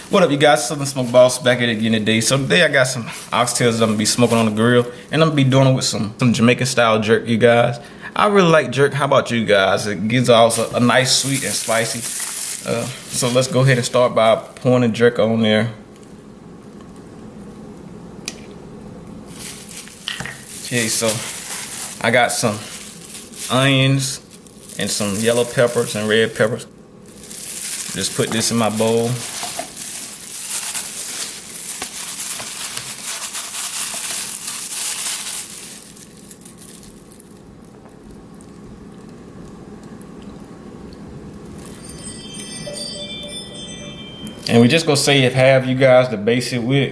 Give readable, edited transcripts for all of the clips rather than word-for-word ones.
What up, you guys? Southern Smoke Boss back at it again today. So today I got some oxtails that I'm gonna be smoking on the grill, and I'm gonna be doing it with some Jamaican style jerk, you guys. I really like jerk. How about you guys? It gives also a nice sweet and spicy. So let's go ahead and start by pouring the jerk on there. Okay, so I got some onions and some yellow peppers and red peppers. Just put this in my bowl. And we just gonna save half, you guys, to base it with.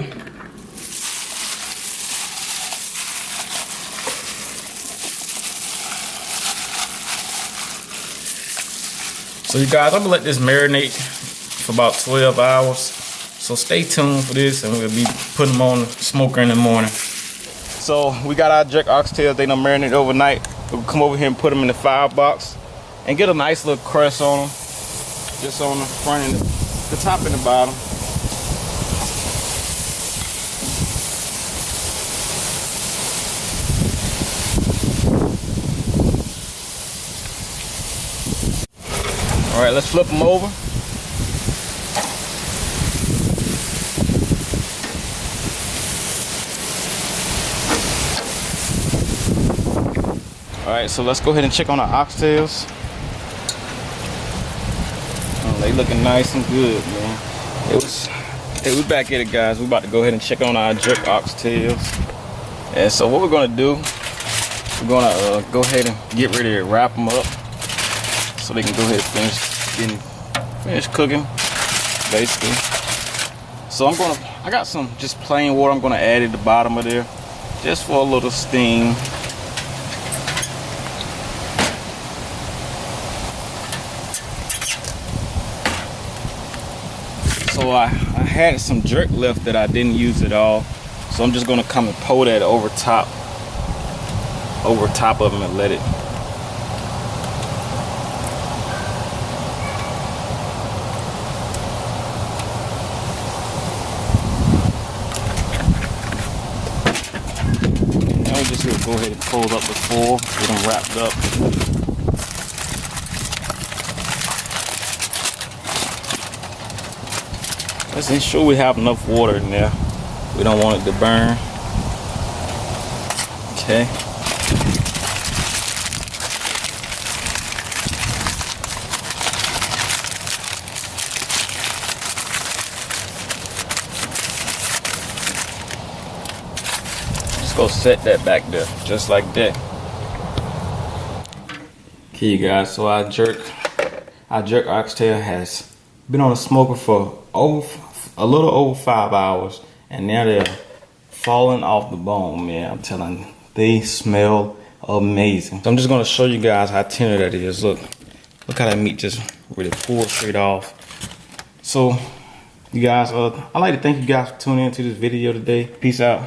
So you guys, I'm gonna let this marinate for about 12 hours. So stay tuned for this, and we'll be putting them on the smoker in the morning. So we got our jerk oxtails, they done marinate overnight. We'll come over here and put them in the firebox and get a nice little crust on them. Just on the front and the top and the bottom. All right, let's flip them over. All right, so let's go ahead and check on our oxtails. They looking nice and good, man. We back at it, guys. We about to go ahead and check on our jerk oxtails. And so what we're gonna do, we're gonna go ahead and get ready to wrap them up so they can go ahead and finish cooking, basically. So I got some just plain water I'm gonna add at the bottom of there, just for a little steam. So I had some jerk left that I didn't use at all. So I'm just gonna come and pour that over top of them and let it. Now we just gonna go ahead and fold up the foil, get them wrapped up. Let's ensure we have enough water in there. We don't want it to burn. Okay. Just go set that back there, just like that. Okay, you guys, so our jerk oxtail has been on the smoker for a little over 5 hours, and now they're falling off the bone, man. I'm telling you, they smell amazing. So I'm just gonna show you guys how tender that is. Look how that meat just really pulls straight off. So you guys, I'd like to thank you guys for tuning into this video today. Peace out.